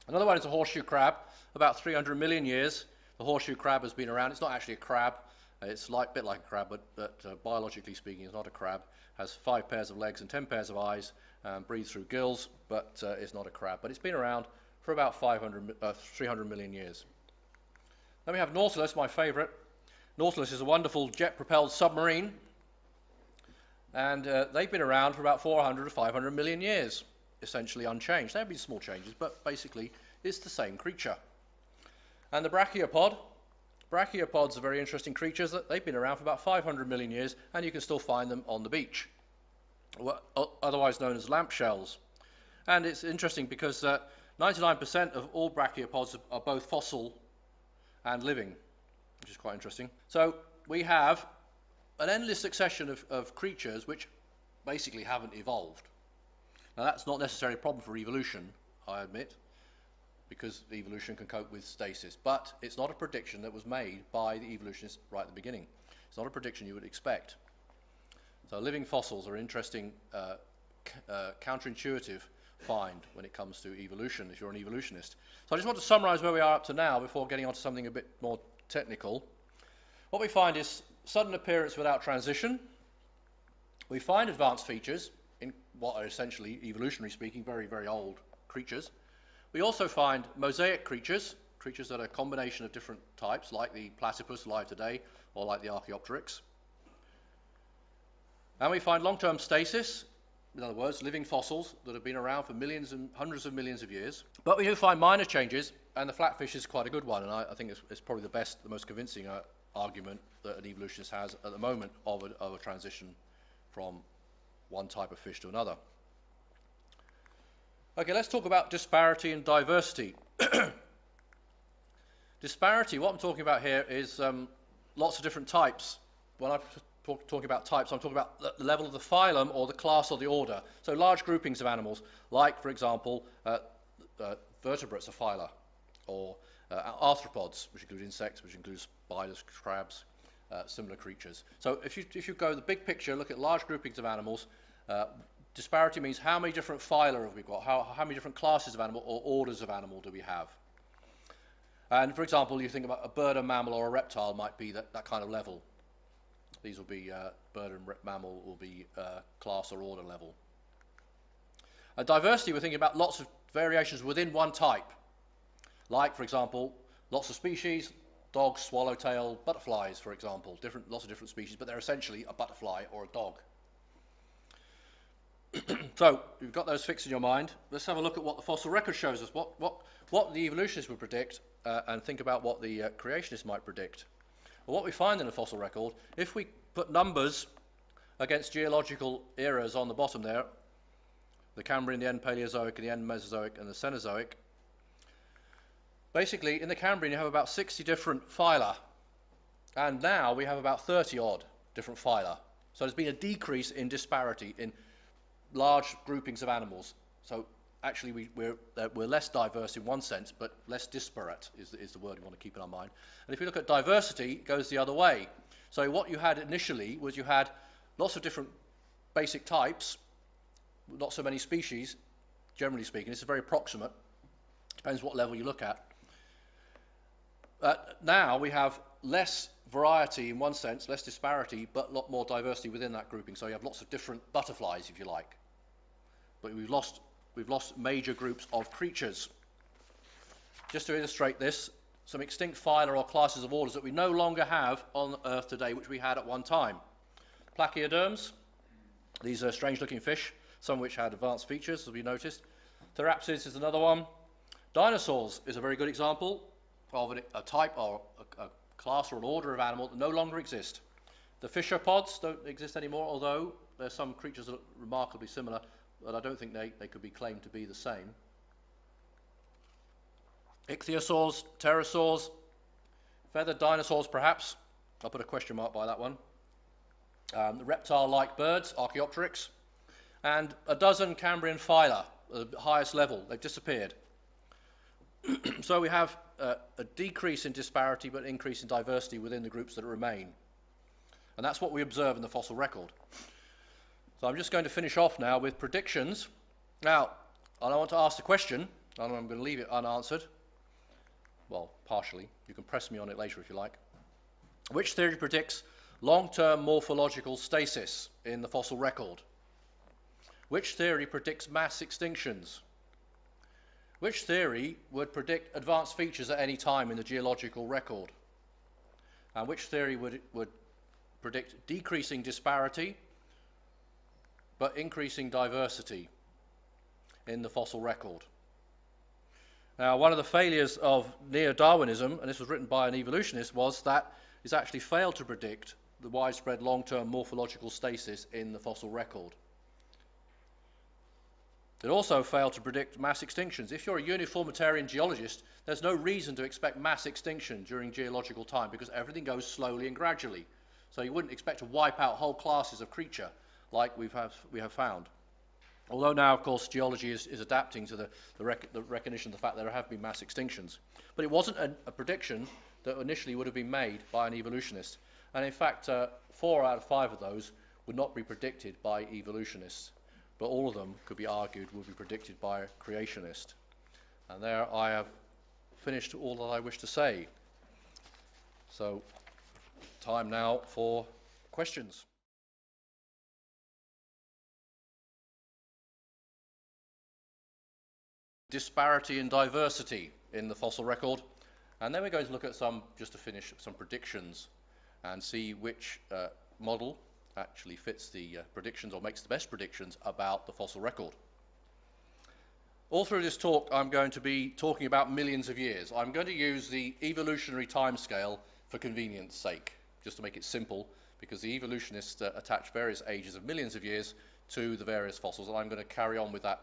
Speaker 1: Another one is a horseshoe crab. About 300 million years, the horseshoe crab has been around. It's not actually a crab. It's a bit like a crab, but biologically speaking, it's not a crab. Has 5 pairs of legs and 10 pairs of eyes, breathes through gills, but it's not a crab. But it's been around for about 300 million years. Then we have Nautilus, my favourite. Nautilus is a wonderful jet-propelled submarine, and they've been around for about 400 to 500 million years, essentially unchanged. There have been small changes, but basically it's the same creature. And the brachiopod. Brachiopods are very interesting creatures. They've been around for about 500 million years, and you can still find them on the beach, otherwise known as lamp shells. And it's interesting because 99% of all brachiopods are both fossil and living, which is quite interesting. So we have an endless succession of creatures which basically haven't evolved. Now, that's not necessarily a problem for evolution, I admit, because evolution can cope with stasis. But it's not a prediction that was made by the evolutionists right at the beginning. It's not a prediction you would expect. So living fossils are an interesting counterintuitive find when it comes to evolution, if you're an evolutionist. So I just want to summarize where we are up to now before getting on to something a bit more technical. What we find is sudden appearance without transition. We find advanced features in what are essentially, evolutionary speaking, very, very old creatures. We also find mosaic creatures, creatures that are a combination of different types, like the platypus alive today, or like the Archaeopteryx. And we find long-term stasis, in other words, living fossils that have been around for millions and hundreds of millions of years. But we do find minor changes, and the flatfish is quite a good one, and I think it's probably the most convincing argument that an evolutionist has at the moment of a transition from one type of fish to another. Okay, let's talk about disparity and diversity. Disparity, what I'm talking about here is lots of different types. When I'm talking about types, I'm talking about the level of the phylum or the class or the order. So large groupings of animals, like, for example, vertebrates, a phyla, or arthropods, which include insects, which include spiders, crabs, similar creatures. So if you go the big picture, look at large groupings of animals, disparity means how many different phyla have we got, how many different classes of animal or orders of animal do we have. And for example, you think about a bird, a mammal, or a reptile might be that kind of level. These will be bird and mammal will be class or order level. Diversity, we're thinking about lots of variations within one type. Like, for example, lots of species, dogs, swallowtail, butterflies, for example. Lots of different species, but they're essentially a butterfly or a dog. So, you've got those fixed in your mind. Let's have a look at what the fossil record shows us, what the evolutionists would predict, and think about what the creationists might predict. Well, what we find in the fossil record, if we put numbers against geological eras on the bottom there, the Cambrian, the end Paleozoic, and the end Mesozoic, and the Cenozoic, basically in the Cambrian you have about 60 different phyla, and now we have about 30 odd different phyla. So there's been a decrease in disparity in large groupings of animals. So actually we're less diverse in one sense, but less disparate is the word we want to keep in our mind. And if you look at diversity, it goes the other way. So what you had initially was you had lots of different basic types, not so many species, generally speaking. This is very approximate, depends what level you look at. Now we have less variety in one sense, less disparity, but a lot more diversity within that grouping. So you have lots of different butterflies, if you like. But we've lost major groups of creatures. Just to illustrate this, some extinct phyla or classes of orders that we no longer have on Earth today, which we had at one time. Plachioderms, these are strange-looking fish, some of which had advanced features, as we noticed. Therapsids is another one. Dinosaurs is a very good example of a type or a class or an order of animal that no longer exist. The fissiopods don't exist anymore, although there's some creatures that are remarkably similar, but I don't think they could be claimed to be the same. Ichthyosaurs, pterosaurs, feathered dinosaurs perhaps. I'll put a question mark by that one. The reptile-like birds, Archaeopteryx, and a dozen Cambrian phyla, the highest level. They've disappeared. So we have a decrease in disparity but increase in diversity within the groups that remain. And that's what we observe in the fossil record. So I'm just going to finish off now with predictions. Now, I want to ask the question, and I'm going to leave it unanswered. Well, partially. You can press me on it later if you like. Which theory predicts long-term morphological stasis in the fossil record? Which theory predicts mass extinctions? Which theory would predict advanced features at any time in the geological record? And which theory would predict decreasing disparity but increasing diversity in the fossil record? Now, one of the failures of neo-Darwinism, and this was written by an evolutionist, was that it's actually failed to predict the widespread long-term morphological stasis in the fossil record. It also failed to predict mass extinctions. If you're a uniformitarian geologist, there's no reason to expect mass extinction during geological time because everything goes slowly and gradually. So you wouldn't expect to wipe out whole classes of creature like we have found. Although now, of course, geology is adapting to the recognition of the fact that there have been mass extinctions. But it wasn't a prediction that initially would have been made by an evolutionist. And in fact, 4 out of 5 of those would not be predicted by evolutionists. But all of them, could be argued, would be predicted by a creationist. And there I have finished all that I wish to say. So, time now for questions. Disparity and diversity in the fossil record, and then we're going to look at just to finish, some predictions and see which model actually fits the predictions or makes the best predictions about the fossil record. All through this talk I'm going to be talking about millions of years. I'm going to use the evolutionary timescale for convenience sake, just to make it simple, because the evolutionists attach various ages of millions of years to the various fossils, and I'm going to carry on with that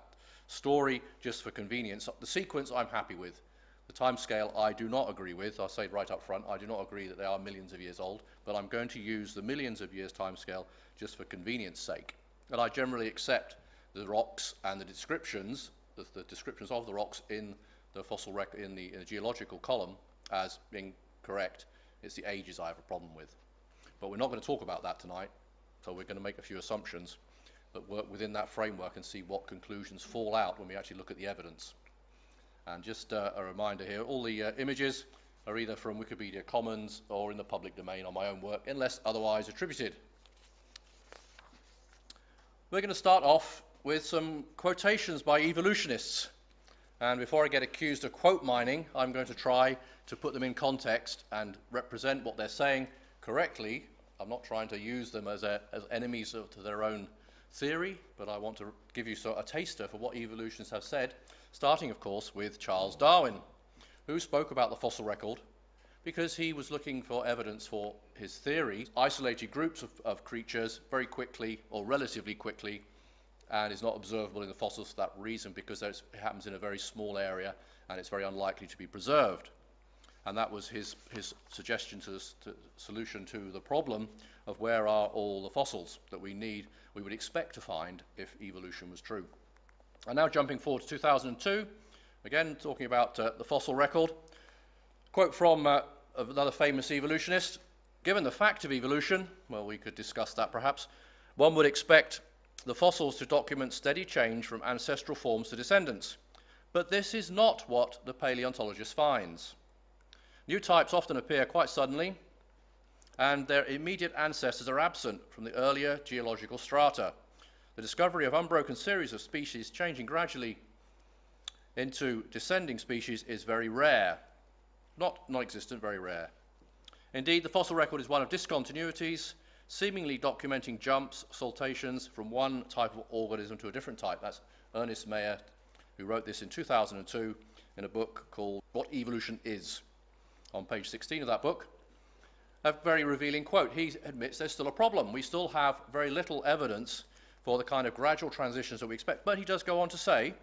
Speaker 1: story just for convenience. The sequence I'm happy with. The timescale I do not agree with. I'll say right up front, I do not agree that they are millions of years old, but I'm going to use the millions of years timescale just for convenience sake. And I generally accept the rocks and the descriptions of the rocks in the fossil record, in the geological column, as being correct. It's the ages I have a problem with. But we're not going to talk about that tonight, so we're going to make a few assumptions that work within that framework and see what conclusions fall out when we actually look at the evidence. And just a reminder here, all the images are either from Wikipedia Commons or in the public domain on my own work, unless otherwise attributed. We're going to start off with some quotations by evolutionists. And before I get accused of quote mining, I'm going to try to put them in context and represent what they're saying correctly. I'm not trying to use them as enemies to their own theory, but I want to give you a taster for what evolutionists have said, starting, of course, with Charles Darwin, who spoke about the fossil record because he was looking for evidence for his theory, isolated groups of creatures very quickly, or relatively quickly, and is not observable in the fossils for that reason, because it happens in a very small area and it's very unlikely to be preserved. And that was his suggestion to solution to the problem of where are all the fossils that we would expect to find if evolution was true. And now jumping forward to 2002, again talking about the fossil record. Quote from another famous evolutionist: "Given the fact of evolution," well, we could discuss that perhaps, "one would expect the fossils to document steady change from ancestral forms to descendants. But this is not what the paleontologist finds. New types often appear quite suddenly, and their immediate ancestors are absent from the earlier geological strata. The discovery of unbroken series of species changing gradually into descending species is very rare. Not non-existent, very rare. Indeed, the fossil record is one of discontinuities, seemingly documenting jumps, saltations from one type of organism to a different type." That's Ernest Mayr, who wrote this in 2002 in a book called What Evolution Is. On page 16 of that book, a very revealing quote. He admits there's still a problem. We still have very little evidence for the kind of gradual transitions that we expect. But he does go on to say,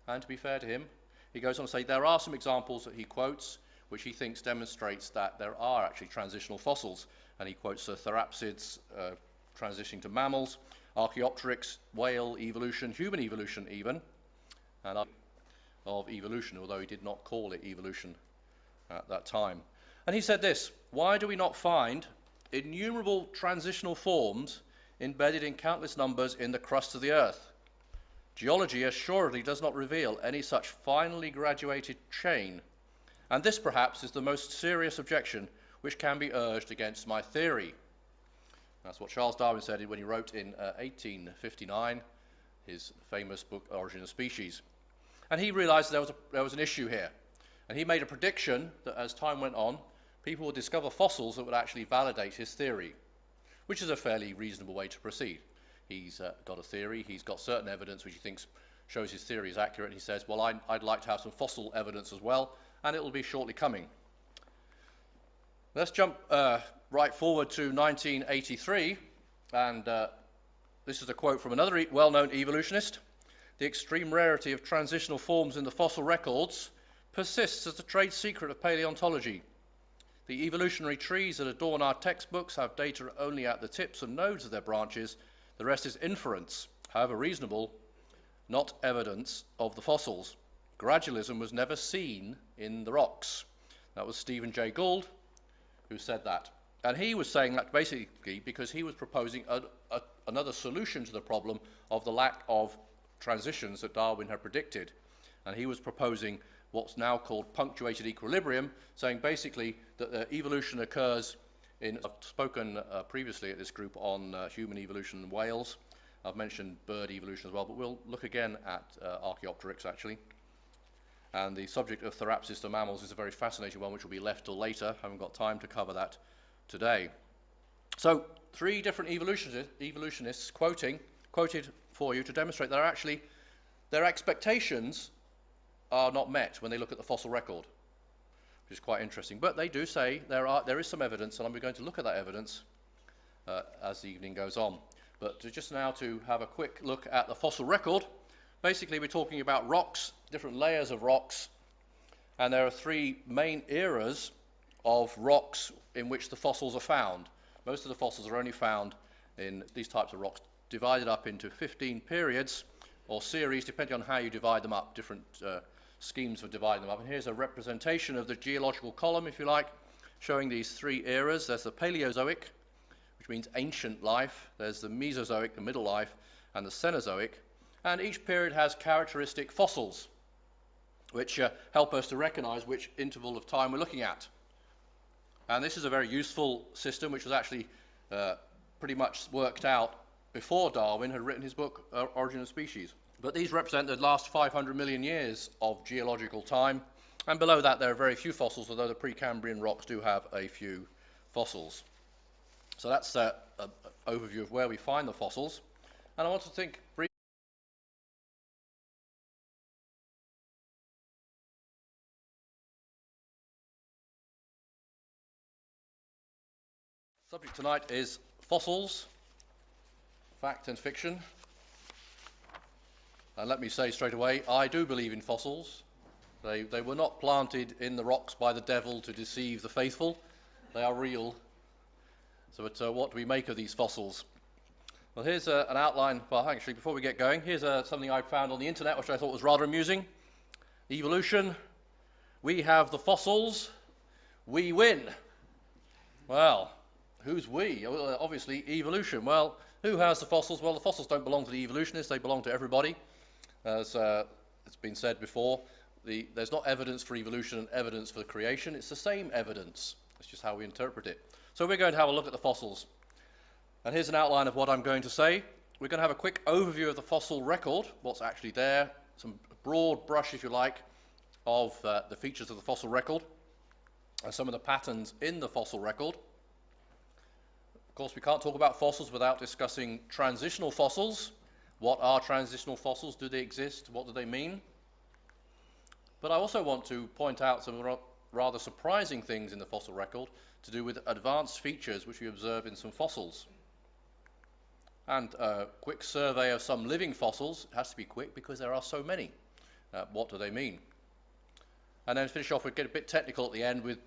Speaker 1: and to be fair to him, he goes on to say there are some examples that he quotes which he thinks demonstrates that there are actually transitional fossils. And he quotes therapsids transitioning to mammals, Archaeopteryx, whale evolution, human evolution even, and of evolution, although he did not call it evolution at that time. And he said this: "Why do we not find innumerable transitional forms embedded in countless numbers in the crust of the earth? Geology assuredly does not reveal any such finely graduated chain, and this perhaps is the most serious objection which can be urged against my theory." That's what Charles Darwin said when he wrote in 1859 his famous book Origin of Species. And he realized there was an issue here. And he made a prediction that as time went on, people would discover fossils that would actually validate his theory, which is a fairly reasonable way to proceed. He's got a theory, he's got certain evidence which he thinks shows his theory is accurate, and he says, well, I'd like to have some fossil evidence as well, and it will be shortly coming. Let's jump right forward to 1983, and this is a quote from another well-known evolutionist. "The extreme rarity of transitional forms in the fossil records persists as the trade secret of paleontology. The evolutionary trees that adorn our textbooks have data only at the tips and nodes of their branches. The rest is inference, however reasonable, not evidence of the fossils. Gradualism was never seen in the rocks. That was Stephen Jay Gould who said that. And he was saying that basically because he was proposing another solution to the problem of the lack of transitions that Darwin had predicted. And he was proposing what's now called punctuated equilibrium, saying basically that evolution occurs in, I've spoken previously at this group on human evolution in whales. I've mentioned bird evolution as well, but we'll look again at Archaeopteryx actually. And the subject of therapsis to mammals is a very fascinating one, which will be left till later. I haven't got time to cover that today. So, three different evolutionists quoted for you to demonstrate that actually their expectations are not met when they look at the fossil record, which is quite interesting. But they do say there is some evidence, and I'm going to look at that evidence as the evening goes on. But just now to have a quick look at the fossil record, basically we're talking about rocks, different layers of rocks, and there are three main eras of rocks in which the fossils are found. Most of the fossils are only found in these types of rocks, divided up into 15 periods or series, depending on how you divide them up, different schemes for dividing them up. And here's a representation of the geological column, if you like, showing these three eras. There's the Paleozoic, which means ancient life. There's the Mesozoic, the middle life, and the Cenozoic. And each period has characteristic fossils, which help us to recognize which interval of time we're looking at. And this is a very useful system, which was actually pretty much worked out before Darwin had written his book, Origin of Species. But these represent the last 500 million years of geological time. And below that, there are very few fossils, although the Precambrian rocks do have a few fossils. So that's an overview of where we find the fossils. And I want to think briefly. The subject tonight is fossils, fact and fiction. And let me say straight away, I do believe in fossils. They were not planted in the rocks by the devil to deceive the faithful. They are real. So what do we make of these fossils? Well, here's an outline. Well, actually, before we get going, here's something I found on the internet, which I thought was rather amusing. Evolution. We have the fossils. We win. Well, who's we? Well, obviously, evolution. Well, who has the fossils? Well, the fossils don't belong to the evolutionists. They belong to everybody. As it's been said before, there's not evidence for evolution and evidence for creation. It's the same evidence. It's just how we interpret it. So we're going to have a look at the fossils. And here's an outline of what I'm going to say. We're going to have a quick overview of the fossil record, what's actually there, some broad brush, if you like, of the features of the fossil record, and some of the patterns in the fossil record. Of course, we can't talk about fossils without discussing transitional fossils. What are transitional fossils? Do they exist? What do they mean? But I also want to point out some rather surprising things in the fossil record to do with advanced features which we observe in some fossils. And a quick survey of some living fossils. It has to be quick because there are so many. What do they mean? And then finish off, we'll get a bit technical at the end with